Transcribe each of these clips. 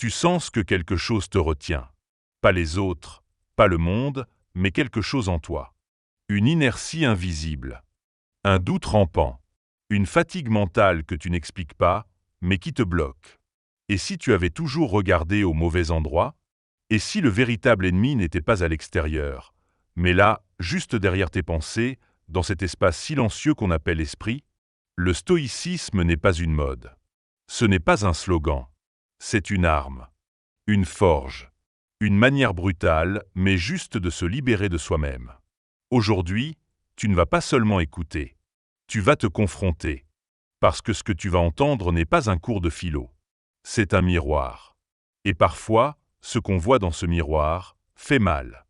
Tu sens que quelque chose te retient. Pas les autres, pas le monde, mais quelque chose en toi. Une inertie invisible. Un doute rampant. Une fatigue mentale que tu n'expliques pas, mais qui te bloque. Et si tu avais toujours regardé au mauvais endroit? Et si le véritable ennemi n'était pas à l'extérieur, mais là, juste derrière tes pensées, dans cet espace silencieux qu'on appelle esprit? Le stoïcisme n'est pas une mode. Ce n'est pas un slogan. C'est une arme. Une forge. Une manière brutale, mais juste de se libérer de soi-même. Aujourd'hui, tu ne vas pas seulement écouter. Tu vas te confronter. Parce que ce que tu vas entendre n'est pas un cours de philo. C'est un miroir. Et parfois, ce qu'on voit dans ce miroir fait mal.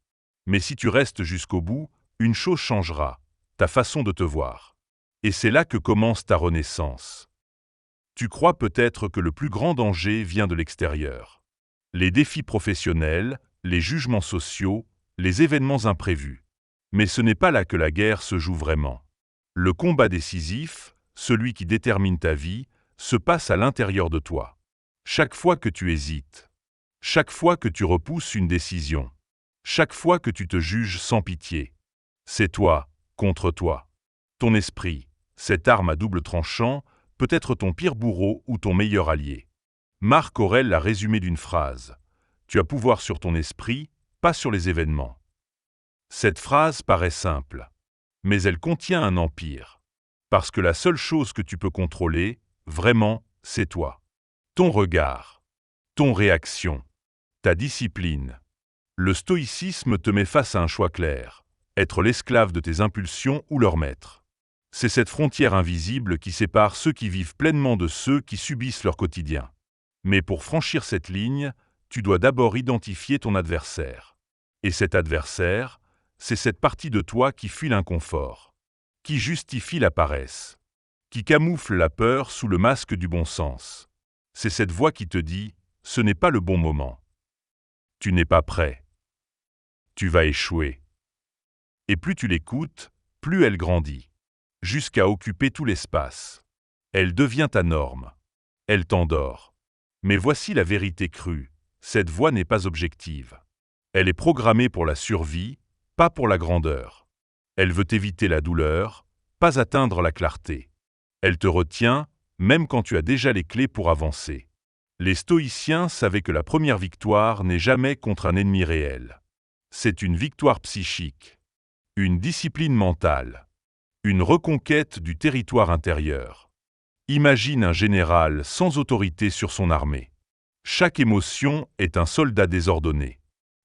Mais si tu restes jusqu'au bout, une chose changera, ta façon de te voir. Et c'est là que commence ta renaissance. Tu crois peut-être que le plus grand danger vient de l'extérieur. Les défis professionnels, les jugements sociaux, les événements imprévus. Mais ce n'est pas là que la guerre se joue vraiment. Le combat décisif, celui qui détermine ta vie, se passe à l'intérieur de toi. Chaque fois que tu hésites, chaque fois que tu repousses une décision, chaque fois que tu te juges sans pitié, c'est toi contre toi. Ton esprit, cette arme à double tranchant, peut être ton pire bourreau ou ton meilleur allié. Marc Aurèle l'a résumé d'une phrase. Tu as pouvoir sur ton esprit, pas sur les événements. Cette phrase paraît simple, mais elle contient un empire. Parce que la seule chose que tu peux contrôler, vraiment, c'est toi. Ton regard, ton réaction, ta discipline. Le stoïcisme te met face à un choix clair, être l'esclave de tes impulsions ou leur maître. C'est cette frontière invisible qui sépare ceux qui vivent pleinement de ceux qui subissent leur quotidien. Mais pour franchir cette ligne, tu dois d'abord identifier ton adversaire. Et cet adversaire, c'est cette partie de toi qui fuit l'inconfort, qui justifie la paresse, qui camoufle la peur sous le masque du bon sens. C'est cette voix qui te dit « ce n'est pas le bon moment ». Tu n'es pas prêt. Tu vas échouer. Et plus tu l'écoutes, plus elle grandit, jusqu'à occuper tout l'espace. Elle devient ta norme. Elle t'endort. Mais voici la vérité crue. Cette voix n'est pas objective. Elle est programmée pour la survie, pas pour la grandeur. Elle veut éviter la douleur, pas atteindre la clarté. Elle te retient, même quand tu as déjà les clés pour avancer. Les stoïciens savaient que la première victoire n'est jamais contre un ennemi réel. C'est une victoire psychique, une discipline mentale, une reconquête du territoire intérieur. Imagine un général sans autorité sur son armée. Chaque émotion est un soldat désordonné.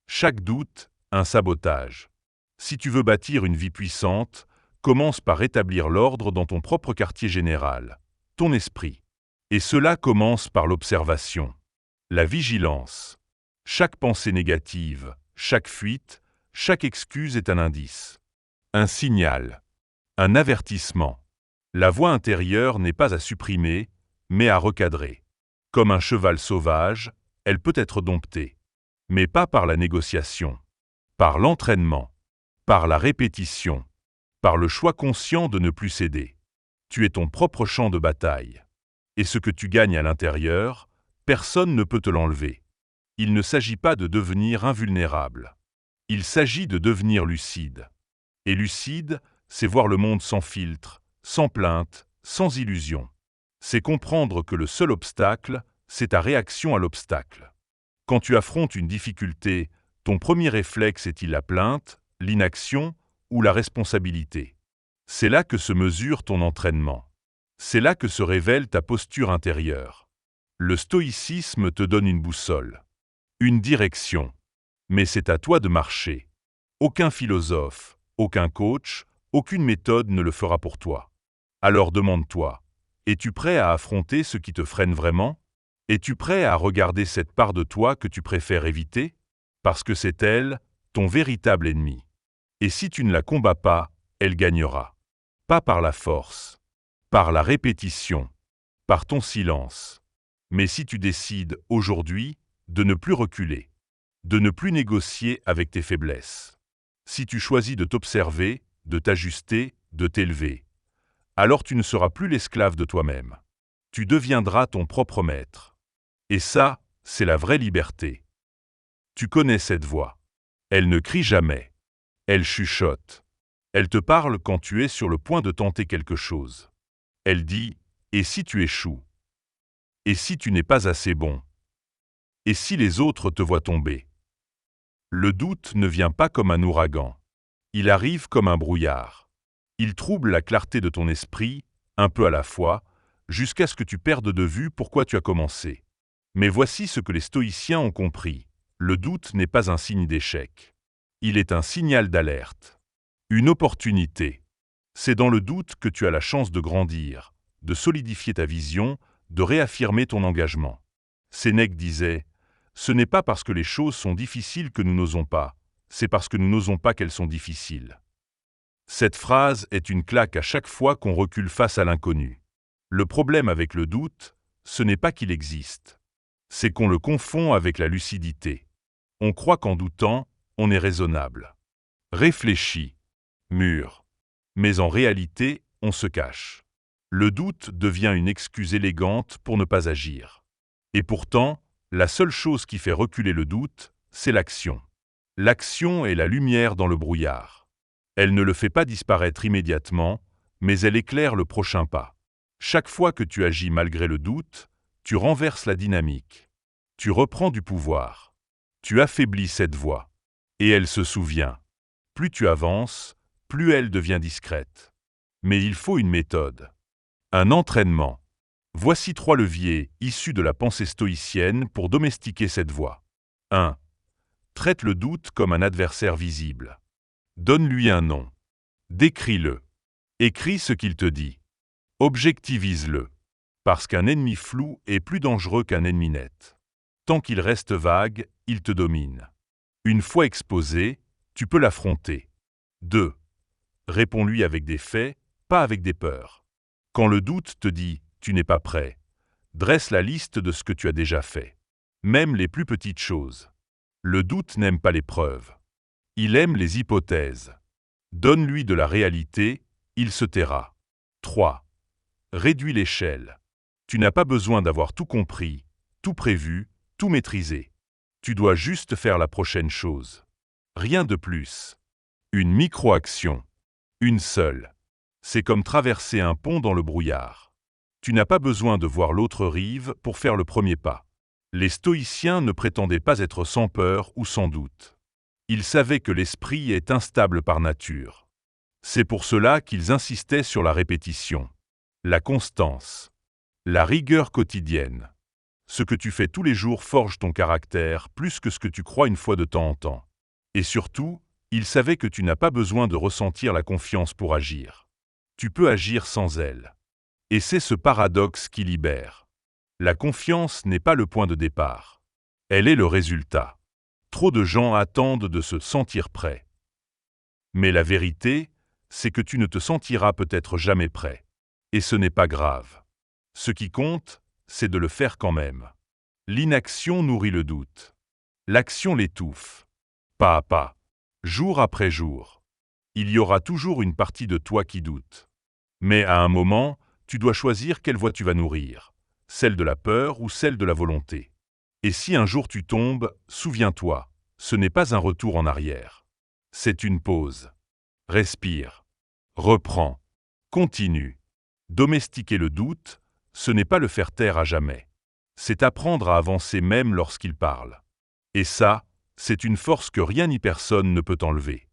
Chaque doute, un sabotage. Si tu veux bâtir une vie puissante, commence par rétablir l'ordre dans ton propre quartier général, ton esprit. Et cela commence par l'observation, la vigilance. Chaque pensée négative, chaque fuite, chaque excuse est un indice, un signal, un avertissement. La voix intérieure n'est pas à supprimer, mais à recadrer. Comme un cheval sauvage, elle peut être domptée, mais pas par la négociation, par l'entraînement, par la répétition, par le choix conscient de ne plus céder. Tu es ton propre champ de bataille. Et ce que tu gagnes à l'intérieur, personne ne peut te l'enlever. Il ne s'agit pas de devenir invulnérable. Il s'agit de devenir lucide. Et lucide, c'est voir le monde sans filtre, sans plainte, sans illusion. C'est comprendre que le seul obstacle, c'est ta réaction à l'obstacle. Quand tu affrontes une difficulté, ton premier réflexe est-il la plainte, l'inaction ou la responsabilité? C'est là que se mesure ton entraînement. C'est là que se révèle ta posture intérieure. Le stoïcisme te donne une boussole, une direction. Mais c'est à toi de marcher. Aucun philosophe, aucun coach, aucune méthode ne le fera pour toi. Alors demande-toi, es-tu prêt à affronter ce qui te freine vraiment? Es-tu prêt à regarder cette part de toi que tu préfères éviter? Parce que c'est elle, ton véritable ennemi. Et si tu ne la combats pas, elle gagnera. Pas par la force, par la répétition, par ton silence. Mais si tu décides, aujourd'hui, de ne plus reculer, de ne plus négocier avec tes faiblesses, si tu choisis de t'observer, de t'ajuster, de t'élever, alors tu ne seras plus l'esclave de toi-même. Tu deviendras ton propre maître. Et ça, c'est la vraie liberté. Tu connais cette voix. Elle ne crie jamais. Elle chuchote. Elle te parle quand tu es sur le point de tenter quelque chose. Elle dit « Et si tu échoues? Et si tu n'es pas assez bon? Et si les autres te voient tomber ?» Le doute ne vient pas comme un ouragan. Il arrive comme un brouillard. Il trouble la clarté de ton esprit, un peu à la fois, jusqu'à ce que tu perdes de vue pourquoi tu as commencé. Mais voici ce que les stoïciens ont compris. Le doute n'est pas un signe d'échec. Il est un signal d'alerte. Une opportunité. C'est dans le doute que tu as la chance de grandir, de solidifier ta vision, de réaffirmer ton engagement. Sénèque disait « Ce n'est pas parce que les choses sont difficiles que nous n'osons pas, c'est parce que nous n'osons pas qu'elles sont difficiles. » Cette phrase est une claque à chaque fois qu'on recule face à l'inconnu. Le problème avec le doute, ce n'est pas qu'il existe. C'est qu'on le confond avec la lucidité. On croit qu'en doutant, on est raisonnable. Réfléchi, mûr. Mais en réalité, on se cache. Le doute devient une excuse élégante pour ne pas agir. Et pourtant, la seule chose qui fait reculer le doute, c'est l'action. L'action est la lumière dans le brouillard. Elle ne le fait pas disparaître immédiatement, mais elle éclaire le prochain pas. Chaque fois que tu agis malgré le doute, tu renverses la dynamique. Tu reprends du pouvoir. Tu affaiblis cette voix. Et elle se souvient. Plus tu avances, plus elle devient discrète. Mais il faut une méthode. Un entraînement. Voici 3 leviers issus de la pensée stoïcienne pour domestiquer cette voix. 1. Traite le doute comme un adversaire visible. Donne-lui un nom. Décris-le. Écris ce qu'il te dit. Objectivise-le. Parce qu'un ennemi flou est plus dangereux qu'un ennemi net. Tant qu'il reste vague, il te domine. Une fois exposé, tu peux l'affronter. 2. Réponds-lui avec des faits, pas avec des peurs. Quand le doute te dit « tu n'es pas prêt », dresse la liste de ce que tu as déjà fait. Même les plus petites choses. Le doute n'aime pas les preuves. Il aime les hypothèses. Donne-lui de la réalité, il se taira. 3. Réduis l'échelle. Tu n'as pas besoin d'avoir tout compris, tout prévu, tout maîtrisé. Tu dois juste faire la prochaine chose. Rien de plus. Une micro-action. Une seule. C'est comme traverser un pont dans le brouillard. Tu n'as pas besoin de voir l'autre rive pour faire le premier pas. Les stoïciens ne prétendaient pas être sans peur ou sans doute. Ils savaient que l'esprit est instable par nature. C'est pour cela qu'ils insistaient sur la répétition, la constance, la rigueur quotidienne. Ce que tu fais tous les jours forge ton caractère plus que ce que tu crois une fois de temps en temps. Et surtout, ils savaient que tu n'as pas besoin de ressentir la confiance pour agir. Tu peux agir sans elle. Et c'est ce paradoxe qui libère. La confiance n'est pas le point de départ. Elle est le résultat. Trop de gens attendent de se sentir prêts. Mais la vérité, c'est que tu ne te sentiras peut-être jamais prêt. Et ce n'est pas grave. Ce qui compte, c'est de le faire quand même. L'inaction nourrit le doute. L'action l'étouffe. Pas à pas. Jour après jour. Il y aura toujours une partie de toi qui doute. Mais à un moment, tu dois choisir quelle voie tu vas nourrir, celle de la peur ou celle de la volonté. Et si un jour tu tombes, souviens-toi, ce n'est pas un retour en arrière. C'est une pause. Respire. Reprends. Continue. Domestiquer le doute, ce n'est pas le faire taire à jamais. C'est apprendre à avancer même lorsqu'il parle. Et ça, c'est une force que rien ni personne ne peut enlever.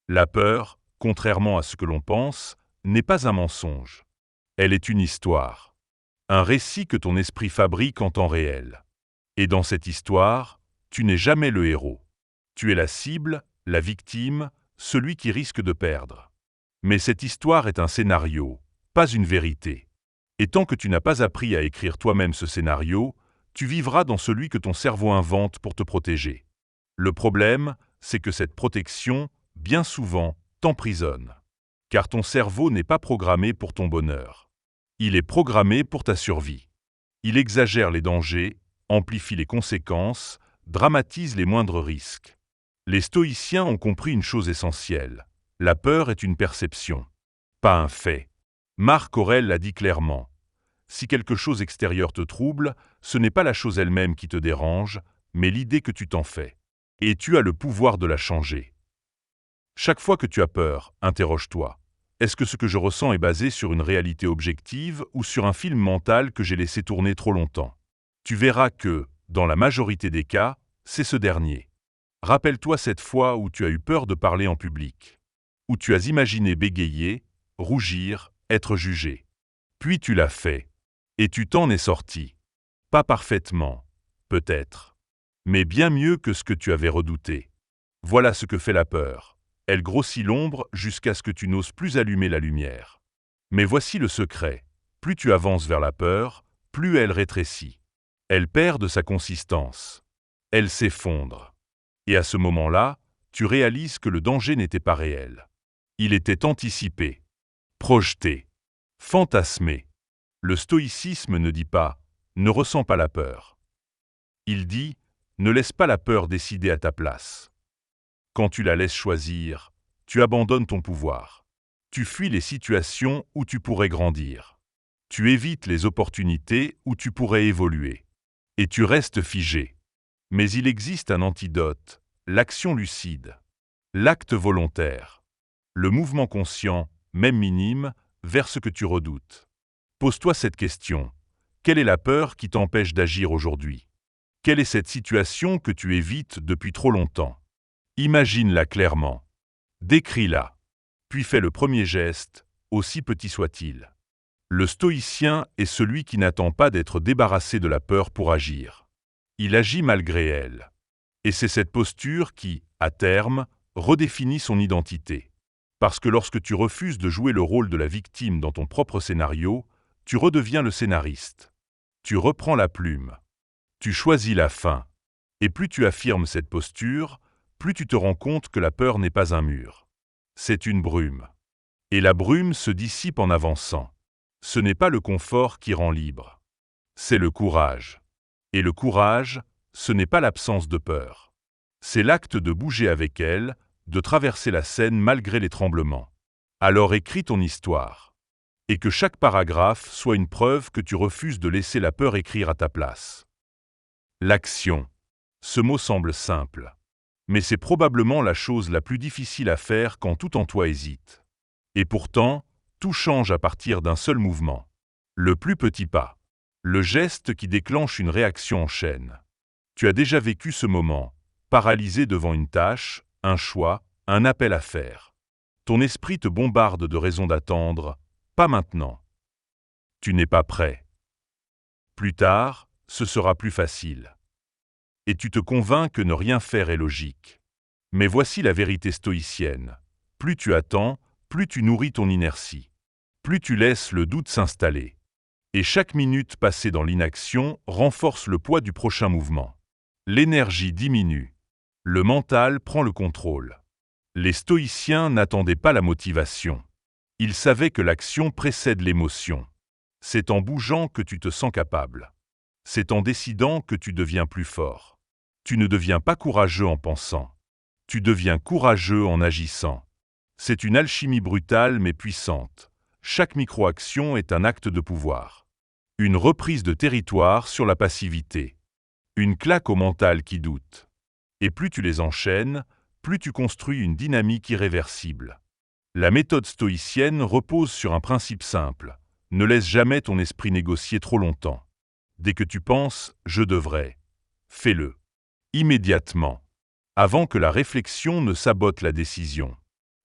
La peur, contrairement à ce que l'on pense, n'est pas un mensonge. Elle est une histoire. Un récit que ton esprit fabrique en temps réel. Et dans cette histoire, tu n'es jamais le héros. Tu es la cible, la victime, celui qui risque de perdre. Mais cette histoire est un scénario, pas une vérité. Et tant que tu n'as pas appris à écrire toi-même ce scénario, tu vivras dans celui que ton cerveau invente pour te protéger. Le problème, c'est que cette protection, bien souvent, t'emprisonne. Car ton cerveau n'est pas programmé pour ton bonheur. Il est programmé pour ta survie. Il exagère les dangers, amplifie les conséquences, dramatise les moindres risques. Les stoïciens ont compris une chose essentielle. La peur est une perception, pas un fait. Marc Aurèle l'a dit clairement. Si quelque chose extérieur te trouble, ce n'est pas la chose elle-même qui te dérange, mais l'idée que tu t'en fais. Et tu as le pouvoir de la changer. Chaque fois que tu as peur, interroge-toi. Est-ce que ce que je ressens est basé sur une réalité objective ou sur un film mental que j'ai laissé tourner trop longtemps? Tu verras que, dans la majorité des cas, c'est ce dernier. Rappelle-toi cette fois où tu as eu peur de parler en public, où tu as imaginé bégayer, rougir, être jugé. Puis tu l'as fait, et tu t'en es sorti. Pas parfaitement, peut-être, mais bien mieux que ce que tu avais redouté. Voilà ce que fait la peur. Elle grossit l'ombre jusqu'à ce que tu n'oses plus allumer la lumière. Mais voici le secret. Plus tu avances vers la peur, plus elle rétrécit. Elle perd de sa consistance. Elle s'effondre. Et à ce moment-là, tu réalises que le danger n'était pas réel. Il était anticipé, projeté, fantasmé. Le stoïcisme ne dit pas « ne ressens pas la peur ». Il dit « ne laisse pas la peur décider à ta place ». Quand tu la laisses choisir, tu abandonnes ton pouvoir. Tu fuis les situations où tu pourrais grandir. Tu évites les opportunités où tu pourrais évoluer. Et tu restes figé. Mais il existe un antidote, l'action lucide, l'acte volontaire, le mouvement conscient, même minime, vers ce que tu redoutes. Pose-toi cette question. Quelle est la peur qui t'empêche d'agir aujourd'hui? Quelle est cette situation que tu évites depuis trop longtemps? Imagine-la clairement. Décris-la. Puis fais le premier geste, aussi petit soit-il. Le stoïcien est celui qui n'attend pas d'être débarrassé de la peur pour agir. Il agit malgré elle. Et c'est cette posture qui, à terme, redéfinit son identité. Parce que lorsque tu refuses de jouer le rôle de la victime dans ton propre scénario, tu redeviens le scénariste. Tu reprends la plume. Tu choisis la fin. Et plus tu affirmes cette posture, plus tu te rends compte que la peur n'est pas un mur. C'est une brume. Et la brume se dissipe en avançant. Ce n'est pas le confort qui rend libre. C'est le courage. Et le courage, ce n'est pas l'absence de peur. C'est l'acte de bouger avec elle, de traverser la scène malgré les tremblements. Alors écris ton histoire. Et que chaque paragraphe soit une preuve que tu refuses de laisser la peur écrire à ta place. L'action. Ce mot semble simple. Mais c'est probablement la chose la plus difficile à faire quand tout en toi hésite. Et pourtant, tout change à partir d'un seul mouvement. Le plus petit pas. Le geste qui déclenche une réaction en chaîne. Tu as déjà vécu ce moment, paralysé devant une tâche, un choix, un appel à faire. Ton esprit te bombarde de raisons d'attendre, pas maintenant. Tu n'es pas prêt. Plus tard, ce sera plus facile. Et tu te convaincs que ne rien faire est logique. Mais voici la vérité stoïcienne. Plus tu attends, plus tu nourris ton inertie. Plus tu laisses le doute s'installer. Et chaque minute passée dans l'inaction renforce le poids du prochain mouvement. L'énergie diminue. Le mental prend le contrôle. Les stoïciens n'attendaient pas la motivation. Ils savaient que l'action précède l'émotion. C'est en bougeant que tu te sens capable. C'est en décidant que tu deviens plus fort. Tu ne deviens pas courageux en pensant. Tu deviens courageux en agissant. C'est une alchimie brutale mais puissante. Chaque micro-action est un acte de pouvoir. Une reprise de territoire sur la passivité. Une claque au mental qui doute. Et plus tu les enchaînes, plus tu construis une dynamique irréversible. La méthode stoïcienne repose sur un principe simple. Ne laisse jamais ton esprit négocier trop longtemps. Dès que tu penses « je devrais », fais-le. Immédiatement. Avant que la réflexion ne sabote la décision.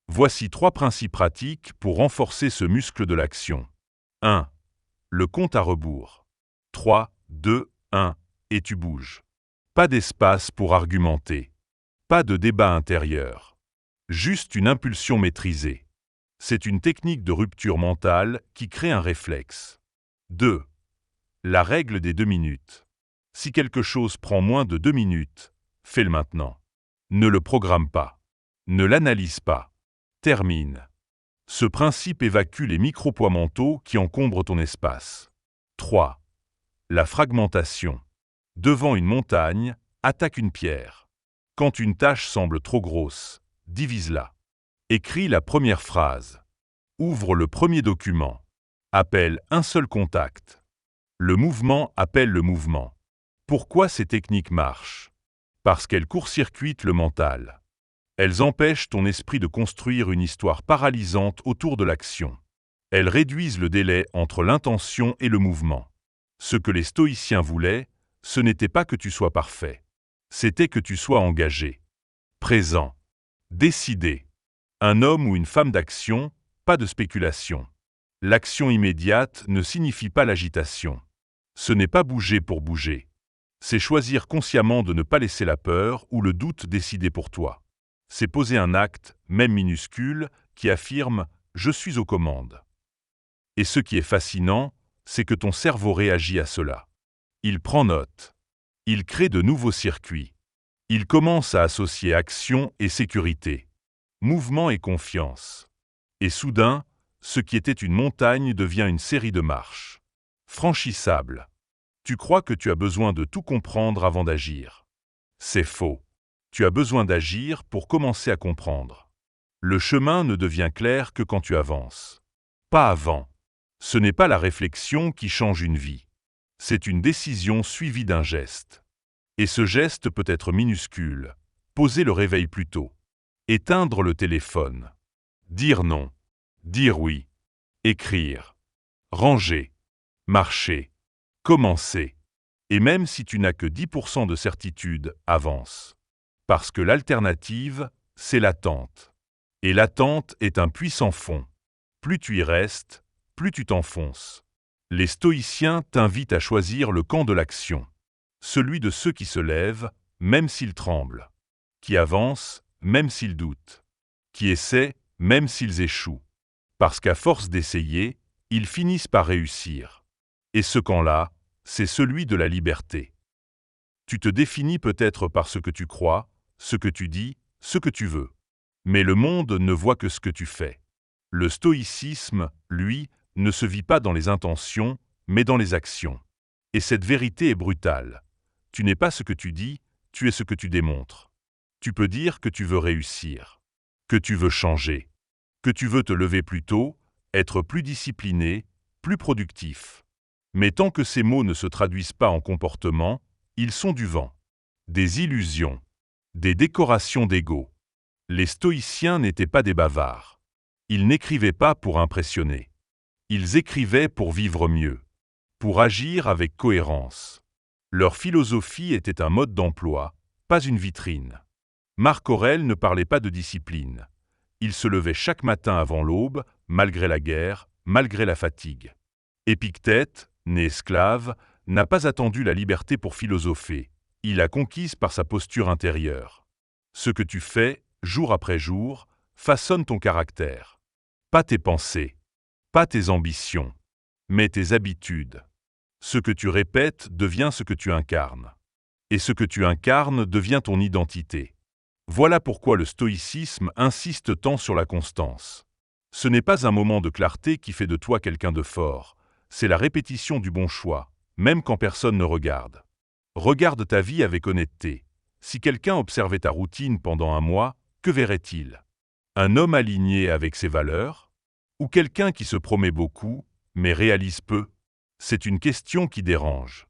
Voici 3 principes pratiques pour renforcer ce muscle de l'action. 1. Le compte à rebours. 3, 2, 1, et tu bouges. Pas d'espace pour argumenter. Pas de débat intérieur. Juste une impulsion maîtrisée. C'est une technique de rupture mentale qui crée un réflexe. 2. La règle des 2 minutes. Si quelque chose prend moins de 2 minutes, fais-le maintenant. Ne le programme pas. Ne l'analyse pas. Termine. Ce principe évacue les micro-poids mentaux qui encombrent ton espace. 3. La fragmentation. Devant une montagne, attaque une pierre. Quand une tâche semble trop grosse, divise-la. Écris la première phrase. Ouvre le premier document. Appelle un seul contact. Le mouvement appelle le mouvement. Pourquoi ces techniques marchent? Parce qu'elles court-circuitent le mental. Elles empêchent ton esprit de construire une histoire paralysante autour de l'action. Elles réduisent le délai entre l'intention et le mouvement. Ce que les stoïciens voulaient, ce n'était pas que tu sois parfait. C'était que tu sois engagé, présent, décidé. Un homme ou une femme d'action, pas de spéculation. L'action immédiate ne signifie pas l'agitation. Ce n'est pas bouger pour bouger. C'est choisir consciemment de ne pas laisser la peur ou le doute décider pour toi. C'est poser un acte, même minuscule, qui affirme « je suis aux commandes ». Et ce qui est fascinant, c'est que ton cerveau réagit à cela. Il prend note. Il crée de nouveaux circuits. Il commence à associer action et sécurité, mouvement et confiance. Et soudain, ce qui était une montagne devient une série de marches. Franchissable. Tu crois que tu as besoin de tout comprendre avant d'agir. C'est faux. Tu as besoin d'agir pour commencer à comprendre. Le chemin ne devient clair que quand tu avances. Pas avant. Ce n'est pas la réflexion qui change une vie. C'est une décision suivie d'un geste. Et ce geste peut être minuscule. Poser le réveil plus tôt. Éteindre le téléphone. Dire non. Dire oui. Écrire. Ranger. Marcher. Commencer. Et même si tu n'as que 10% de certitude, avance. Parce que l'alternative, c'est l'attente. Et l'attente est un puissant fond. Plus tu y restes, plus tu t'enfonces. Les stoïciens t'invitent à choisir le camp de l'action. Celui de ceux qui se lèvent, même s'ils tremblent. Qui avancent, même s'ils doutent. Qui essaient, même s'ils échouent. Parce qu'à force d'essayer, ils finissent par réussir. Et ce camp-là, c'est celui de la liberté. Tu te définis peut-être par ce que tu crois, ce que tu dis, ce que tu veux. Mais le monde ne voit que ce que tu fais. Le stoïcisme, lui, ne se vit pas dans les intentions, mais dans les actions. Et cette vérité est brutale. Tu n'es pas ce que tu dis, tu es ce que tu démontres. Tu peux dire que tu veux réussir, que tu veux changer, que tu veux te lever plus tôt, être plus discipliné, plus productif. Mais tant que ces mots ne se traduisent pas en comportement, ils sont du vent, des illusions, des décorations d'ego. Les stoïciens n'étaient pas des bavards. Ils n'écrivaient pas pour impressionner. Ils écrivaient pour vivre mieux, pour agir avec cohérence. Leur philosophie était un mode d'emploi, pas une vitrine. Marc Aurèle ne parlait pas de discipline. Il se levait chaque matin avant l'aube, malgré la guerre, malgré la fatigue. Épictète, né esclave, n'a pas attendu la liberté pour philosopher. Il l'a conquise par sa posture intérieure. Ce que tu fais, jour après jour, façonne ton caractère. Pas tes pensées, pas tes ambitions, mais tes habitudes. Ce que tu répètes devient ce que tu incarnes. Et ce que tu incarnes devient ton identité. Voilà pourquoi le stoïcisme insiste tant sur la constance. Ce n'est pas un moment de clarté qui fait de toi quelqu'un de fort, c'est la répétition du bon choix, même quand personne ne regarde. Regarde ta vie avec honnêteté. Si quelqu'un observait ta routine pendant un mois, que verrait-il? Un homme aligné avec ses valeurs? Ou quelqu'un qui se promet beaucoup, mais réalise peu? C'est une question qui dérange.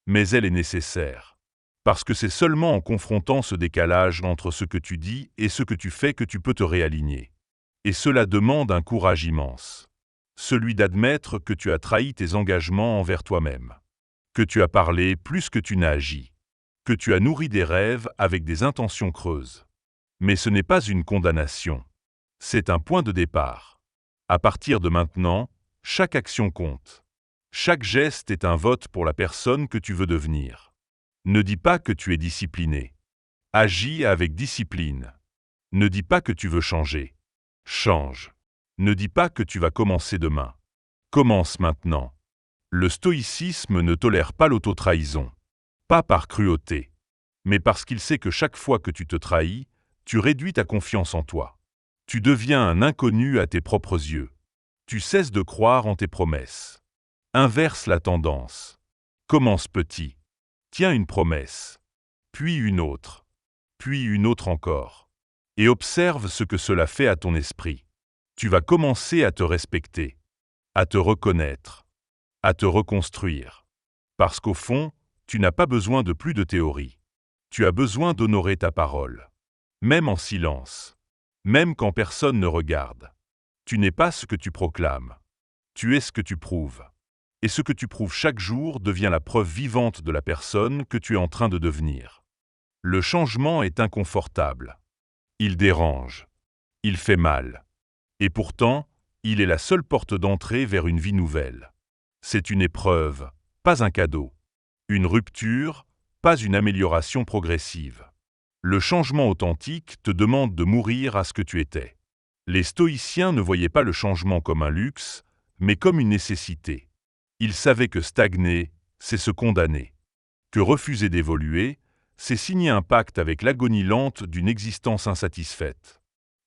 Mais elle est nécessaire. Parce que c'est seulement en confrontant ce décalage entre ce que tu dis et ce que tu fais que tu peux te réaligner. Et cela demande un courage immense. Celui d'admettre que tu as trahi tes engagements envers toi-même. Que tu as parlé plus que tu n'as agi. Que tu as nourri des rêves avec des intentions creuses. Mais ce n'est pas une condamnation. C'est un point de départ. À partir de maintenant, chaque action compte. Chaque geste est un vote pour la personne que tu veux devenir. Ne dis pas que tu es discipliné. Agis avec discipline. Ne dis pas que tu veux changer. Change. Ne dis pas que tu vas commencer demain. Commence maintenant. Le stoïcisme ne tolère pas l'auto-trahison. Pas par cruauté, mais parce qu'il sait que chaque fois que tu te trahis, tu réduis ta confiance en toi. Tu deviens un inconnu à tes propres yeux. Tu cesses de croire en tes promesses. Inverse la tendance. Commence petit. Tiens une promesse. Puis une autre encore. Et observe ce que cela fait à ton esprit. Tu vas commencer à te respecter, à te reconnaître, à te reconstruire. Parce qu'au fond, tu n'as pas besoin de plus de théorie. Tu as besoin d'honorer ta parole. Même en silence. Même quand personne ne regarde. Tu n'es pas ce que tu proclames. Tu es ce que tu prouves. Et ce que tu prouves chaque jour devient la preuve vivante de la personne que tu es en train de devenir. Le changement est inconfortable. Il dérange. Il fait mal. Et pourtant, il est la seule porte d'entrée vers une vie nouvelle. C'est une épreuve, pas un cadeau. Une rupture, pas une amélioration progressive. Le changement authentique te demande de mourir à ce que tu étais. Les stoïciens ne voyaient pas le changement comme un luxe, mais comme une nécessité. Ils savaient que stagner, c'est se condamner. Que refuser d'évoluer, c'est signer un pacte avec l'agonie lente d'une existence insatisfaite.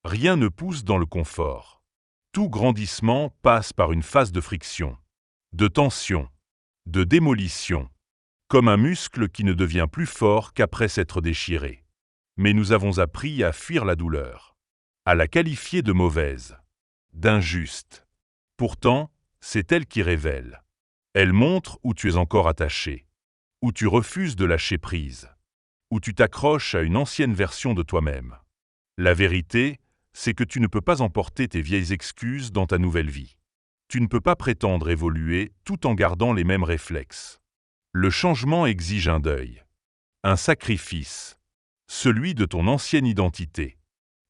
Rien ne pousse dans le confort. Tout grandissement passe par une phase de friction, de tension, de démolition, comme un muscle qui ne devient plus fort qu'après s'être déchiré. Mais nous avons appris à fuir la douleur, à la qualifier de mauvaise, d'injuste. Pourtant, c'est elle qui révèle. Elle montre où tu es encore attaché, où tu refuses de lâcher prise, où tu t'accroches à une ancienne version de toi-même. La vérité, c'est que tu ne peux pas emporter tes vieilles excuses dans ta nouvelle vie. Tu ne peux pas prétendre évoluer tout en gardant les mêmes réflexes. Le changement exige un deuil, un sacrifice, celui de ton ancienne identité.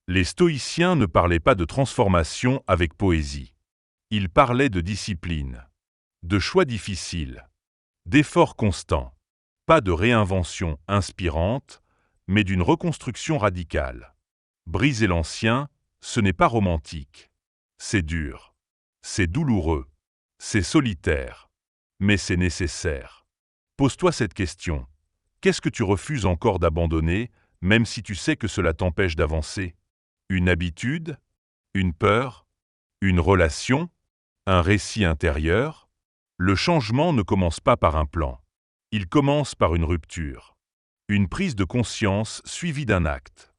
Les stoïciens ne parlaient pas de transformation avec poésie. Ils parlaient de discipline, de choix difficiles, d'efforts constants. Pas de réinvention inspirante, mais d'une reconstruction radicale. Briser l'ancien, ce n'est pas romantique. C'est dur. C'est douloureux. C'est solitaire. Mais c'est nécessaire. Pose-toi cette question. Qu'est-ce que tu refuses encore d'abandonner, même si tu sais que cela t'empêche d'avancer? Une habitude? Une peur? Une relation? Un récit intérieur? Le changement ne commence pas par un plan. Il commence par une rupture. Une prise de conscience suivie d'un acte.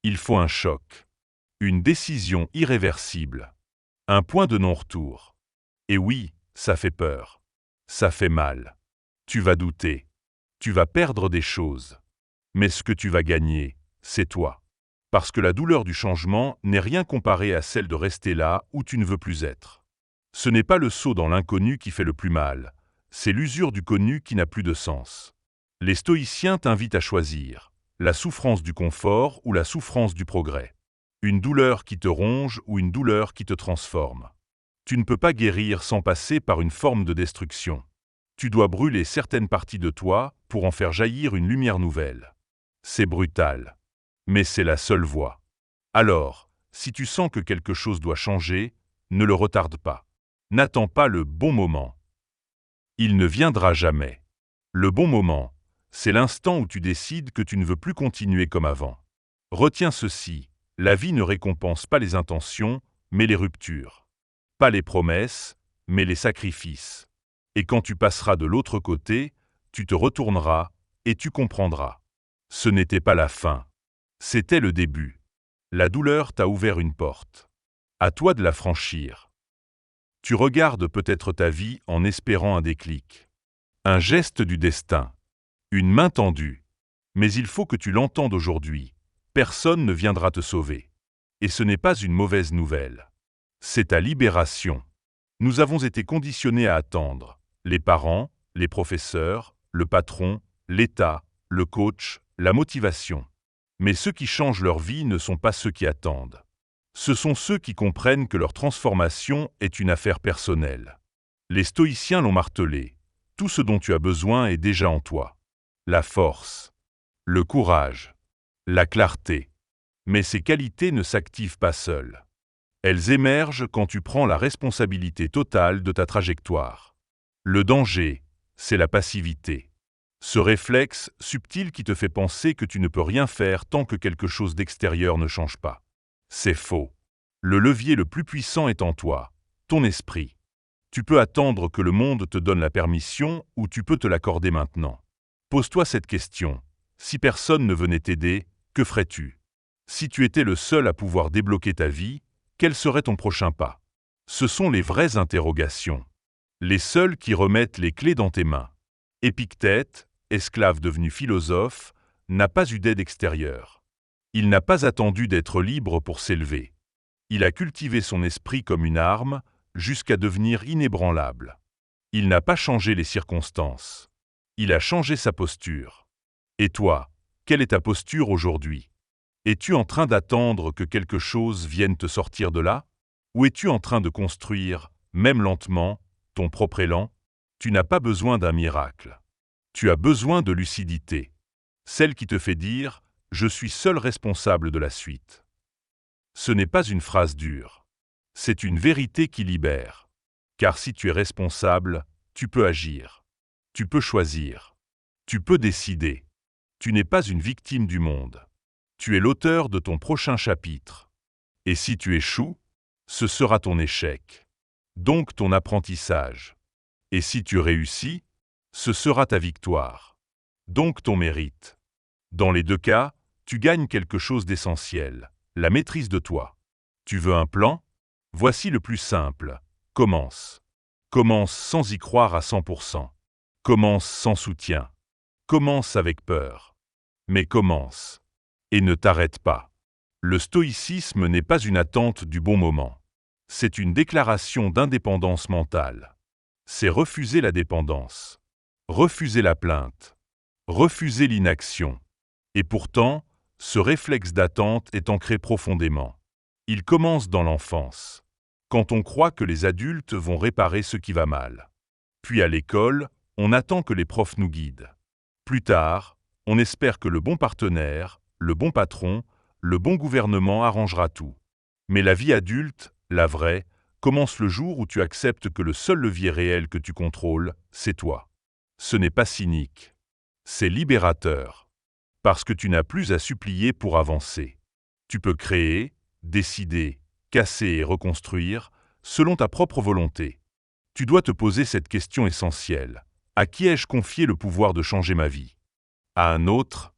Il faut un choc. Une décision irréversible. Un point de non-retour. Et oui, ça fait peur. Ça fait mal. Tu vas douter. Tu vas perdre des choses. Mais ce que tu vas gagner, c'est toi. Parce que la douleur du changement n'est rien comparée à celle de rester là où tu ne veux plus être. Ce n'est pas le saut dans l'inconnu qui fait le plus mal. C'est l'usure du connu qui n'a plus de sens. Les stoïciens t'invitent à choisir la souffrance du confort ou la souffrance du progrès. Une douleur qui te ronge ou une douleur qui te transforme. Tu ne peux pas guérir sans passer par une forme de destruction. Tu dois brûler certaines parties de toi pour en faire jaillir une lumière nouvelle. C'est brutal, mais c'est la seule voie. Alors, si tu sens que quelque chose doit changer, ne le retarde pas. N'attends pas le bon moment. Il ne viendra jamais. Le bon moment, c'est l'instant où tu décides que tu ne veux plus continuer comme avant. Retiens ceci, la vie ne récompense pas les intentions, mais les ruptures. Pas les promesses, mais les sacrifices. Et quand tu passeras de l'autre côté, tu te retourneras et tu comprendras. Ce n'était pas la fin. C'était le début. La douleur t'a ouvert une porte. À toi de la franchir. Tu regardes peut-être ta vie en espérant un déclic. Un geste du destin. Une main tendue. Mais il faut que tu l'entendes aujourd'hui. Personne ne viendra te sauver. Et ce n'est pas une mauvaise nouvelle. C'est ta libération. Nous avons été conditionnés à attendre. Les parents, les professeurs, le patron, l'État, le coach, la motivation. Mais ceux qui changent leur vie ne sont pas ceux qui attendent. Ce sont ceux qui comprennent que leur transformation est une affaire personnelle. Les stoïciens l'ont martelé. Tout ce dont tu as besoin est déjà en toi. La force, le courage, la clarté. Mais ces qualités ne s'activent pas seules. Elles émergent quand tu prends la responsabilité totale de ta trajectoire. Le danger, c'est la passivité. Ce réflexe subtil qui te fait penser que tu ne peux rien faire tant que quelque chose d'extérieur ne change pas. C'est faux. Le levier le plus puissant est en toi, ton esprit. Tu peux attendre que le monde te donne la permission ou tu peux te l'accorder maintenant. Pose-toi cette question. Si personne ne venait t'aider, que ferais-tu? Si tu étais le seul à pouvoir débloquer ta vie, quel serait ton prochain pas? Ce sont les vraies interrogations. Les seules qui remettent les clés dans tes mains. Épictète, esclave devenu philosophe, n'a pas eu d'aide extérieure. Il n'a pas attendu d'être libre pour s'élever. Il a cultivé son esprit comme une arme, jusqu'à devenir inébranlable. Il n'a pas changé les circonstances. Il a changé sa posture. Et toi, quelle est ta posture aujourd'hui? Es-tu en train d'attendre que quelque chose vienne te sortir de là? Ou es-tu en train de construire, même lentement, ton propre élan? Tu n'as pas besoin d'un miracle. Tu as besoin de lucidité. Celle qui te fait dire « Je suis seul responsable de la suite ». Ce n'est pas une phrase dure. C'est une vérité qui libère. Car si tu es responsable, tu peux agir. Tu peux choisir. Tu peux décider. Tu n'es pas une victime du monde. Tu es l'auteur de ton prochain chapitre. Et si tu échoues, ce sera ton échec. Donc ton apprentissage. Et si tu réussis, ce sera ta victoire. Donc ton mérite. Dans les deux cas, tu gagnes quelque chose d'essentiel, la maîtrise de toi. Tu veux un plan? Voici le plus simple. Commence. Commence sans y croire à 100%. Commence sans soutien. Commence avec peur. Mais commence. Et ne t'arrête pas. Le stoïcisme n'est pas une attente du bon moment. C'est une déclaration d'indépendance mentale. C'est refuser la dépendance. Refuser la plainte. Refuser l'inaction. Et pourtant, ce réflexe d'attente est ancré profondément. Il commence dans l'enfance, quand on croit que les adultes vont réparer ce qui va mal. Puis à l'école, on attend que les profs nous guident. Plus tard, on espère que le bon partenaire, le bon patron, le bon gouvernement arrangera tout. Mais la vie adulte, la vraie, commence le jour où tu acceptes que le seul levier réel que tu contrôles, c'est toi. Ce n'est pas cynique. C'est libérateur. Parce que tu n'as plus à supplier pour avancer. Tu peux créer, décider, casser et reconstruire, selon ta propre volonté. Tu dois te poser cette question essentielle. À qui ai-je confié le pouvoir de changer ma vie? À un autre?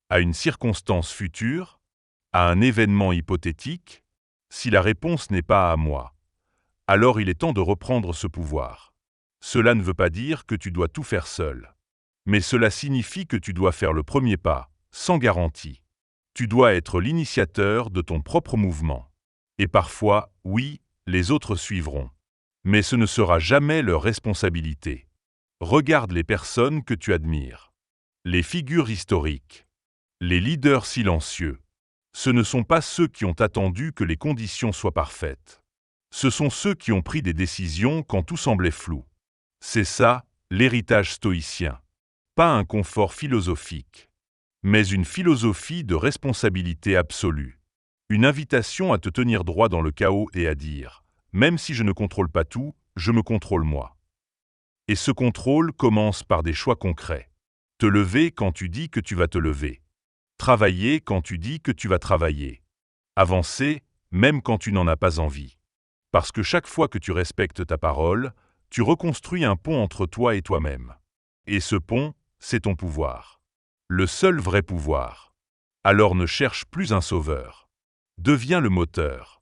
À une circonstance future? À un événement hypothétique? Si la réponse n'est pas à moi, alors il est temps de reprendre ce pouvoir. Cela ne veut pas dire que tu dois tout faire seul. Mais cela signifie que tu dois faire le premier pas, sans garantie. Tu dois être l'initiateur de ton propre mouvement. Et parfois, oui, les autres suivront. Mais ce ne sera jamais leur responsabilité. Regarde les personnes que tu admires. Les figures historiques. Les leaders silencieux. Ce ne sont pas ceux qui ont attendu que les conditions soient parfaites. Ce sont ceux qui ont pris des décisions quand tout semblait flou. C'est ça, l'héritage stoïcien. Pas un confort philosophique, mais une philosophie de responsabilité absolue. Une invitation à te tenir droit dans le chaos et à dire « Même si je ne contrôle pas tout, je me contrôle moi ». Et ce contrôle commence par des choix concrets. Te lever quand tu dis que tu vas te lever. Travailler quand tu dis que tu vas travailler. Avancer, même quand tu n'en as pas envie. Parce que chaque fois que tu respectes ta parole, tu reconstruis un pont entre toi et toi-même. Et ce pont, c'est ton pouvoir. Le seul vrai pouvoir. Alors ne cherche plus un sauveur. Deviens le moteur,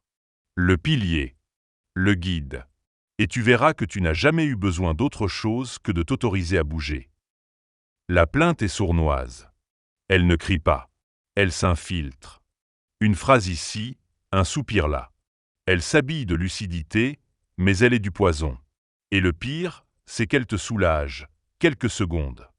le pilier, le guide. Et tu verras que tu n'as jamais eu besoin d'autre chose que de t'autoriser à bouger. La plainte est sournoise. Elle ne crie pas. Elle s'infiltre. Une phrase ici, un soupir là. Elle s'habille de lucidité, mais elle est du poison. Et le pire, c'est qu'elle te soulage, quelques secondes,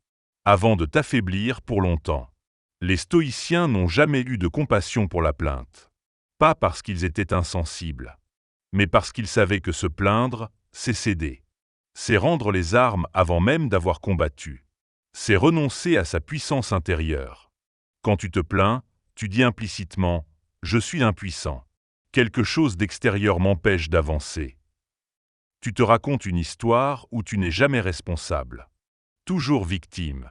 avant de t'affaiblir pour longtemps. Les stoïciens n'ont jamais eu de compassion pour la plainte. Pas parce qu'ils étaient insensibles, mais parce qu'ils savaient que se plaindre, c'est céder. C'est rendre les armes avant même d'avoir combattu. C'est renoncer à sa puissance intérieure. Quand tu te plains, tu dis implicitement « Je suis impuissant ». Quelque chose d'extérieur m'empêche d'avancer. Tu te racontes une histoire où tu n'es jamais responsable. Toujours victime.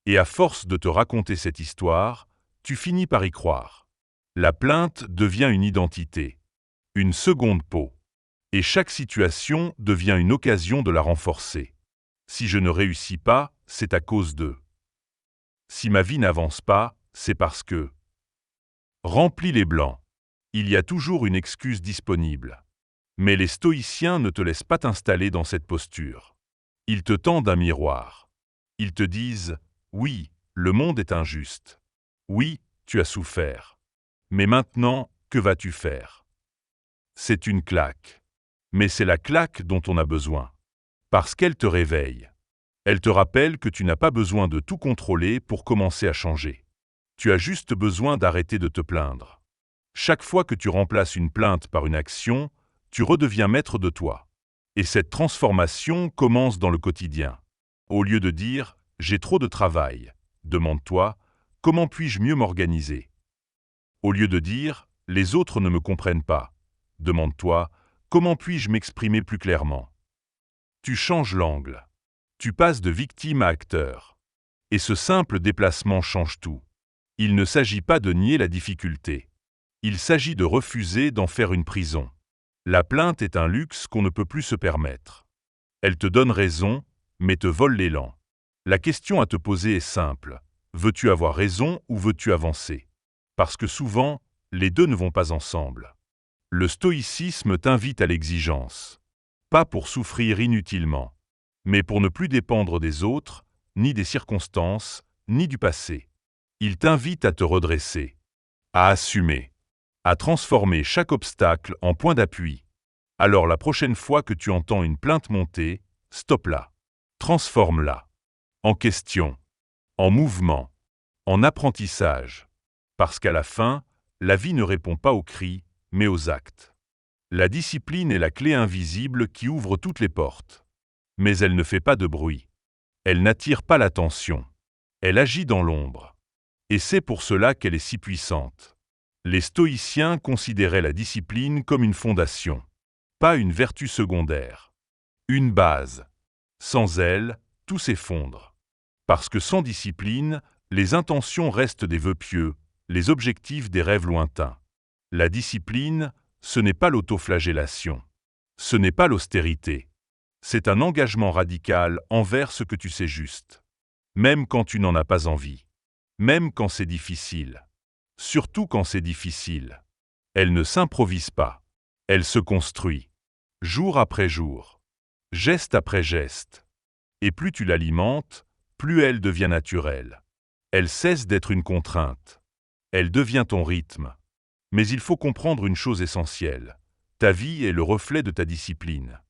Et à force de te raconter cette histoire, tu finis par y croire. La plainte devient une identité, une seconde peau. Et chaque situation devient une occasion de la renforcer. Si je ne réussis pas, c'est à cause d'eux. Si ma vie n'avance pas, c'est parce que... Remplis les blancs. Il y a toujours une excuse disponible. Mais les stoïciens ne te laissent pas t'installer dans cette posture. Ils te tendent un miroir. Ils te disent « Oui, le monde est injuste. Oui, tu as souffert. Mais maintenant, que vas-tu faire ?» C'est une claque. Mais c'est la claque dont on a besoin. Parce qu'elle te réveille. Elle te rappelle que tu n'as pas besoin de tout contrôler pour commencer à changer. Tu as juste besoin d'arrêter de te plaindre. Chaque fois que tu remplaces une plainte par une action, tu redeviens maître de toi. Et cette transformation commence dans le quotidien. Au lieu de dire « j'ai trop de travail », demande-toi « comment puis-je mieux m'organiser ?» Au lieu de dire « les autres ne me comprennent pas », demande-toi « comment puis-je m'exprimer plus clairement ?» Tu changes l'angle. Tu passes de victime à acteur. Et ce simple déplacement change tout. Il ne s'agit pas de nier la difficulté. Il s'agit de refuser d'en faire une prison. La plainte est un luxe qu'on ne peut plus se permettre. Elle te donne raison, mais te vole l'élan. La question à te poser est simple. Veux-tu avoir raison ou veux-tu avancer? Parce que souvent, les deux ne vont pas ensemble. Le stoïcisme t'invite à l'exigence. Pas pour souffrir inutilement, mais pour ne plus dépendre des autres, ni des circonstances, ni du passé. Il t'invite à te redresser, à assumer, à transformer chaque obstacle en point d'appui. Alors la prochaine fois que tu entends une plainte monter, stoppe-la, transforme-la, en question, en mouvement, en apprentissage. Parce qu'à la fin, la vie ne répond pas aux cris, mais aux actes. La discipline est la clé invisible qui ouvre toutes les portes. Mais elle ne fait pas de bruit. Elle n'attire pas l'attention. Elle agit dans l'ombre. Et c'est pour cela qu'elle est si puissante. Les stoïciens considéraient la discipline comme une fondation, pas une vertu secondaire. Une base. Sans elle, tout s'effondre. Parce que sans discipline, les intentions restent des vœux pieux, les objectifs des rêves lointains. La discipline, ce n'est pas l'autoflagellation. Ce n'est pas l'austérité. C'est un engagement radical envers ce que tu sais juste. Même quand tu n'en as pas envie. Même quand c'est difficile. Surtout quand c'est difficile. Elle ne s'improvise pas. Elle se construit. Jour après jour. Geste après geste. Et plus tu l'alimentes, plus elle devient naturelle. Elle cesse d'être une contrainte. Elle devient ton rythme. Mais il faut comprendre une chose essentielle. Ta vie est le reflet de ta discipline.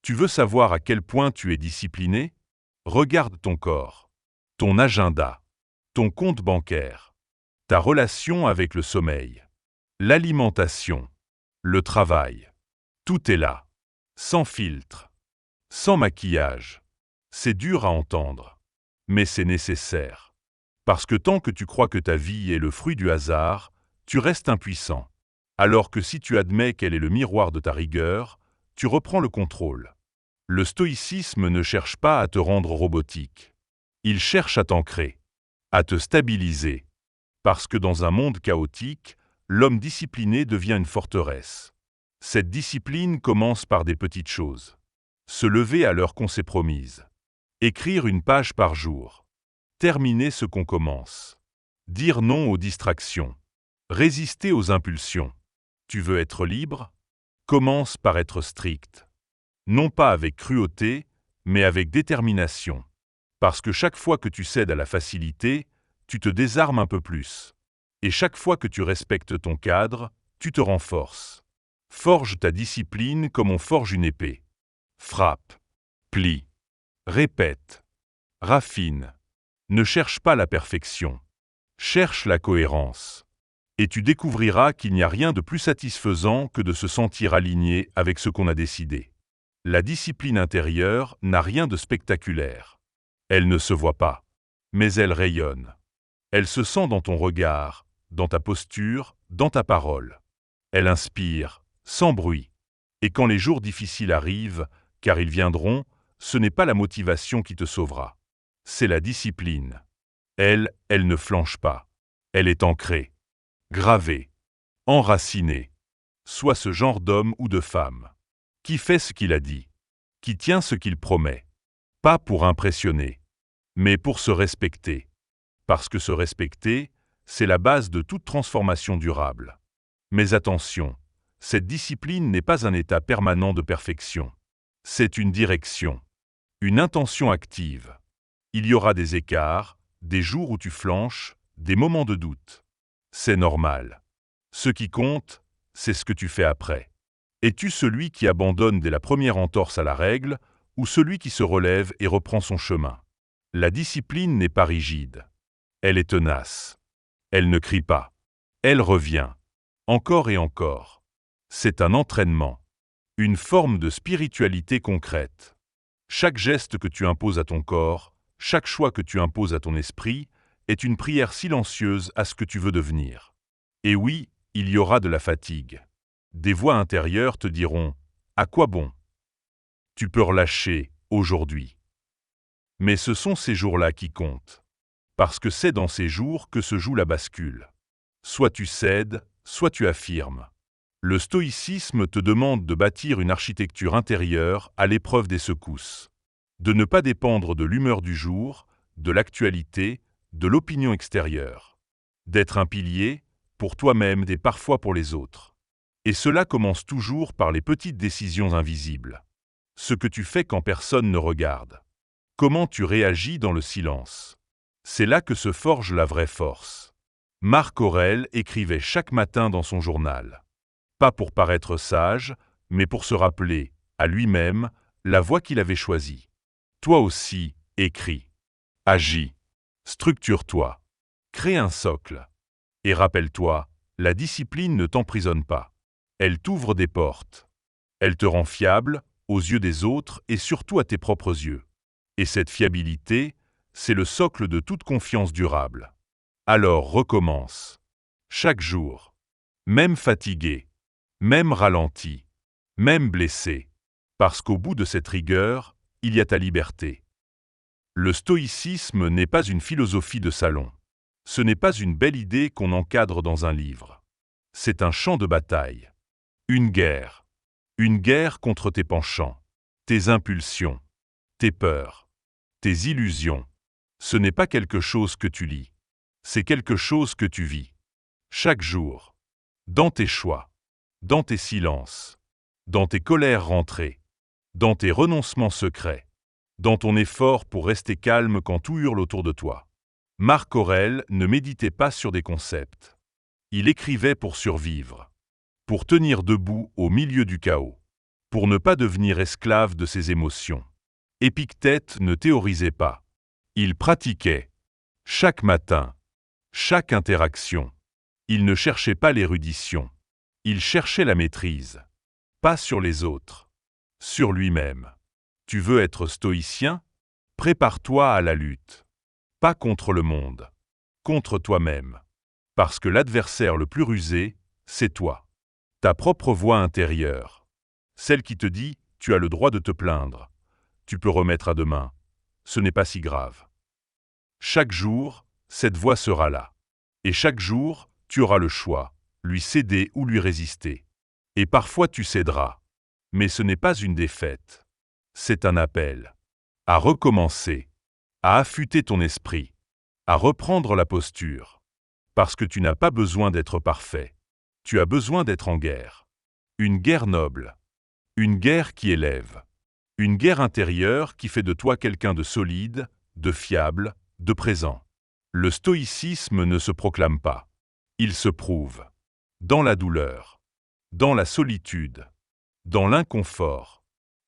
Tu veux savoir à quel point tu es discipliné? Regarde ton corps, ton agenda, ton compte bancaire, ta relation avec le sommeil, l'alimentation, le travail. Tout est là, sans filtre, sans maquillage. C'est dur à entendre, mais c'est nécessaire. Parce que tant que tu crois que ta vie est le fruit du hasard, tu restes impuissant. Alors que si tu admets qu'elle est le miroir de ta rigueur, tu reprends le contrôle. Le stoïcisme ne cherche pas à te rendre robotique. Il cherche à t'ancrer, à te stabiliser. Parce que dans un monde chaotique, l'homme discipliné devient une forteresse. Cette discipline commence par des petites choses. Se lever à l'heure qu'on s'est promise. Écrire une page par jour. Terminer ce qu'on commence. Dire non aux distractions. Résister aux impulsions. Tu veux être libre? Commence par être strict. Non pas avec cruauté, mais avec détermination. Parce que chaque fois que tu cèdes à la facilité, tu te désarmes un peu plus. Et chaque fois que tu respectes ton cadre, tu te renforces. Forge ta discipline comme on forge une épée. Frappe, plie, répète, raffine. Ne cherche pas la perfection. Cherche la cohérence. Et tu découvriras qu'il n'y a rien de plus satisfaisant que de se sentir aligné avec ce qu'on a décidé. La discipline intérieure n'a rien de spectaculaire. Elle ne se voit pas, mais elle rayonne. Elle se sent dans ton regard, dans ta posture, dans ta parole. Elle inspire, sans bruit. Et quand les jours difficiles arrivent, car ils viendront, ce n'est pas la motivation qui te sauvera. C'est la discipline. Elle ne flanche pas. Elle est ancrée, gravée, enracinée. Sois ce genre d'homme ou de femme qui fait ce qu'il a dit, qui tient ce qu'il promet. Pas pour impressionner, mais pour se respecter. Parce que se respecter, c'est la base de toute transformation durable. Mais attention, cette discipline n'est pas un état permanent de perfection. C'est une direction, une intention active. Il y aura des écarts, des jours où tu flanches, des moments de doute. C'est normal. Ce qui compte, c'est ce que tu fais après. Es-tu celui qui abandonne dès la première entorse à la règle, ou celui qui se relève et reprend son chemin? La discipline n'est pas rigide. Elle est tenace. Elle ne crie pas. Elle revient. Encore et encore. C'est un entraînement. Une forme de spiritualité concrète. Chaque geste que tu imposes à ton corps, chaque choix que tu imposes à ton esprit, est une prière silencieuse à ce que tu veux devenir. Et oui, il y aura de la fatigue. Des voix intérieures te diront « À quoi bon ?» Tu peux relâcher, aujourd'hui. Mais ce sont ces jours-là qui comptent. Parce que c'est dans ces jours que se joue la bascule. Soit tu cèdes, soit tu affirmes. Le stoïcisme te demande de bâtir une architecture intérieure à l'épreuve des secousses. De ne pas dépendre de l'humeur du jour, de l'actualité, de l'opinion extérieure. D'être un pilier, pour toi-même et parfois pour les autres. Et cela commence toujours par les petites décisions invisibles. Ce que tu fais quand personne ne regarde. Comment tu réagis dans le silence. C'est là que se forge la vraie force. Marc Aurèle écrivait chaque matin dans son journal. Pas pour paraître sage, mais pour se rappeler, à lui-même, la voie qu'il avait choisie. Toi aussi, écris. Agis. Structure-toi. Crée un socle. Et rappelle-toi, la discipline ne t'emprisonne pas. Elle t'ouvre des portes. Elle te rend fiable, aux yeux des autres et surtout à tes propres yeux. Et cette fiabilité, c'est le socle de toute confiance durable. Alors recommence. Chaque jour. Même fatigué. Même ralenti. Même blessé. Parce qu'au bout de cette rigueur, il y a ta liberté. Le stoïcisme n'est pas une philosophie de salon. Ce n'est pas une belle idée qu'on encadre dans un livre. C'est un champ de bataille. Une guerre. Une guerre contre tes penchants, tes impulsions, tes peurs, tes illusions. Ce n'est pas quelque chose que tu lis. C'est quelque chose que tu vis. Chaque jour. Dans tes choix. Dans tes silences. Dans tes colères rentrées. Dans tes renoncements secrets. Dans ton effort pour rester calme quand tout hurle autour de toi. Marc Aurèle ne méditait pas sur des concepts. Il écrivait pour survivre. Pour tenir debout au milieu du chaos. Pour ne pas devenir esclave de ses émotions. Épictète ne théorisait pas. Il pratiquait. Chaque matin. Chaque interaction. Il ne cherchait pas l'érudition. Il cherchait la maîtrise. Pas sur les autres. Sur lui-même. Tu veux être stoïcien? Prépare-toi à la lutte. Pas contre le monde. Contre toi-même. Parce que l'adversaire le plus rusé, c'est toi. Ta propre voix intérieure. Celle qui te dit « tu as le droit de te plaindre ». Tu peux remettre à demain. Ce n'est pas si grave. Chaque jour, cette voix sera là. Et chaque jour, tu auras le choix, lui céder ou lui résister. Et parfois tu céderas. Mais ce n'est pas une défaite. C'est un appel. À recommencer. À affûter ton esprit. À reprendre la posture. Parce que tu n'as pas besoin d'être parfait. Tu as besoin d'être en guerre. Une guerre noble. Une guerre qui élève. Une guerre intérieure qui fait de toi quelqu'un de solide, de fiable, de présent. Le stoïcisme ne se proclame pas. Il se prouve. Dans la douleur. Dans la solitude. Dans l'inconfort.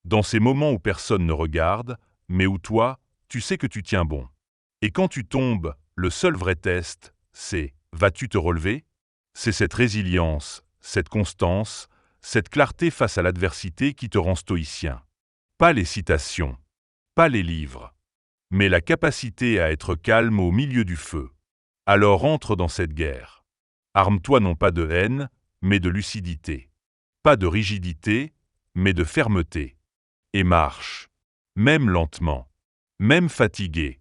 Dans ces moments où personne ne regarde, mais où toi, tu sais que tu tiens bon. Et quand tu tombes, le seul vrai test, c'est « vas-tu te relever ?» C'est cette résilience, cette constance, cette clarté face à l'adversité qui te rend stoïcien. Pas les citations, pas les livres, mais la capacité à être calme au milieu du feu. Alors entre dans cette guerre. Arme-toi non pas de haine, mais de lucidité. Pas de rigidité, mais de fermeté. Et marche. Même lentement. Même fatigué.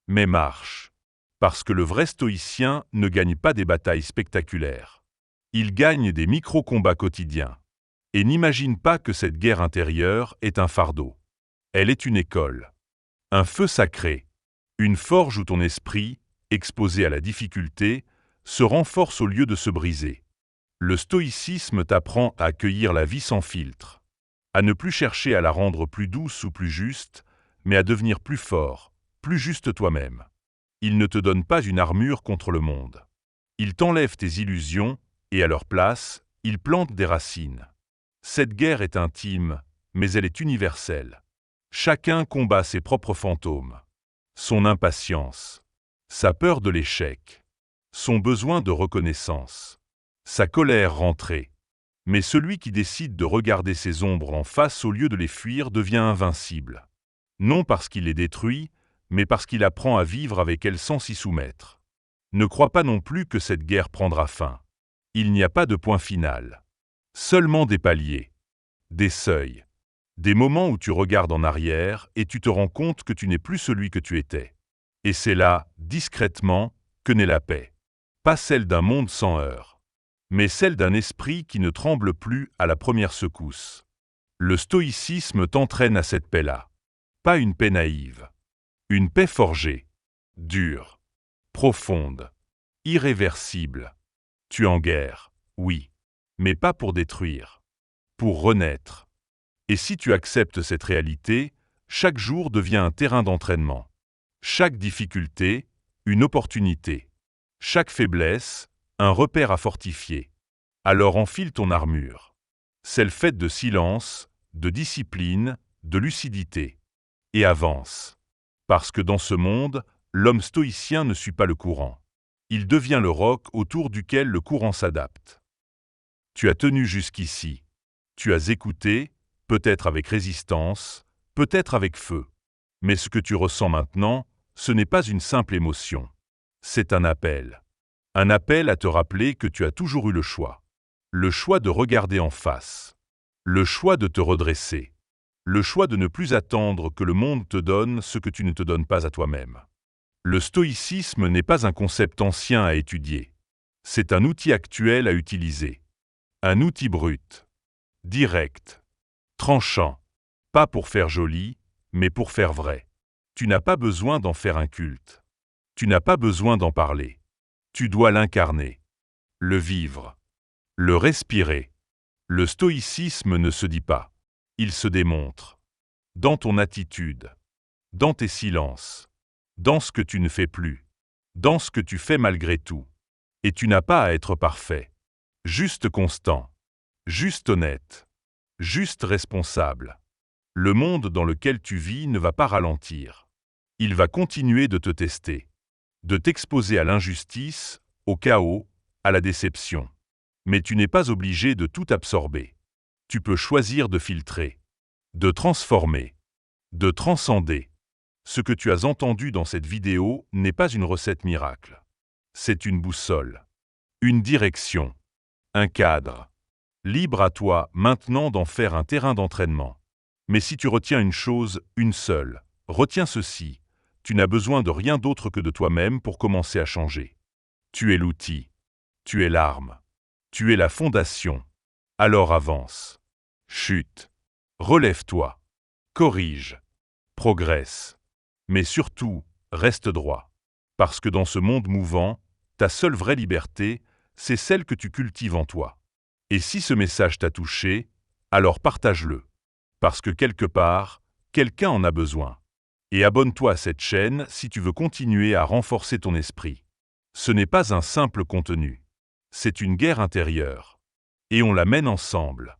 Mais marche. Parce que le vrai stoïcien ne gagne pas des batailles spectaculaires. Il gagne des micro-combats quotidiens. Et n'imagine pas que cette guerre intérieure est un fardeau. Elle est une école. Un feu sacré. Une forge où ton esprit, exposé à la difficulté, se renforce au lieu de se briser. Le stoïcisme t'apprend à accueillir la vie sans filtre. À ne plus chercher à la rendre plus douce ou plus juste, mais à devenir plus fort, plus juste toi-même. Il ne te donne pas une armure contre le monde. Il t'enlève tes illusions et à leur place, il plante des racines. Cette guerre est intime, mais elle est universelle. Chacun combat ses propres fantômes. Son impatience, sa peur de l'échec, son besoin de reconnaissance, sa colère rentrée. Mais celui qui décide de regarder ses ombres en face au lieu de les fuir devient invincible. Non parce qu'il les détruit, mais parce qu'il apprend à vivre avec elles sans s'y soumettre. Ne crois pas non plus que cette guerre prendra fin. Il n'y a pas de point final. Seulement des paliers, des seuils, des moments où tu regardes en arrière et tu te rends compte que tu n'es plus celui que tu étais. Et c'est là, discrètement, que naît la paix. Pas celle d'un monde sans heurts, mais celle d'un esprit qui ne tremble plus à la première secousse. Le stoïcisme t'entraîne à cette paix-là. Pas une paix naïve. Une paix forgée, dure, profonde, irréversible. Tu es en guerre, oui, mais pas pour détruire, pour renaître. Et si tu acceptes cette réalité, chaque jour devient un terrain d'entraînement. Chaque difficulté, une opportunité. Chaque faiblesse, un repère à fortifier. Alors enfile ton armure. Celle faite de silence, de discipline, de lucidité. Et avance. Parce que dans ce monde, l'homme stoïcien ne suit pas le courant. Il devient le roc autour duquel le courant s'adapte. Tu as tenu jusqu'ici. Tu as écouté, peut-être avec résistance, peut-être avec feu. Mais ce que tu ressens maintenant, ce n'est pas une simple émotion. C'est un appel. Un appel à te rappeler que tu as toujours eu le choix. Le choix de regarder en face. Le choix de te redresser. Le choix de ne plus attendre que le monde te donne ce que tu ne te donnes pas à toi-même. Le stoïcisme n'est pas un concept ancien à étudier. C'est un outil actuel à utiliser. Un outil brut, direct, tranchant. Pas pour faire joli, mais pour faire vrai. Tu n'as pas besoin d'en faire un culte. Tu n'as pas besoin d'en parler. Tu dois l'incarner, le vivre, le respirer. Le stoïcisme ne se dit pas. Il se démontre. Dans ton attitude, dans tes silences, dans ce que tu ne fais plus, dans ce que tu fais malgré tout. Et tu n'as pas à être parfait. Juste constant, juste honnête, juste responsable. Le monde dans lequel tu vis ne va pas ralentir. Il va continuer de te tester, de t'exposer à l'injustice, au chaos, à la déception. Mais tu n'es pas obligé de tout absorber. Tu peux choisir de filtrer, de transformer, de transcender. Ce que tu as entendu dans cette vidéo n'est pas une recette miracle. C'est une boussole, une direction, un cadre. Libre à toi maintenant d'en faire un terrain d'entraînement. Mais si tu retiens une chose, une seule, retiens ceci. Tu n'as besoin de rien d'autre que de toi-même pour commencer à changer. Tu es l'outil. Tu es l'arme. Tu es la fondation. Alors avance. Chute. Relève-toi. Corrige. Progresse. Mais surtout, reste droit. Parce que dans ce monde mouvant, ta seule vraie liberté, c'est celle que tu cultives en toi. Et si ce message t'a touché, alors partage-le. Parce que quelque part, quelqu'un en a besoin. Et abonne-toi à cette chaîne si tu veux continuer à renforcer ton esprit. Ce n'est pas un simple contenu. C'est une guerre intérieure. Et on la mène ensemble.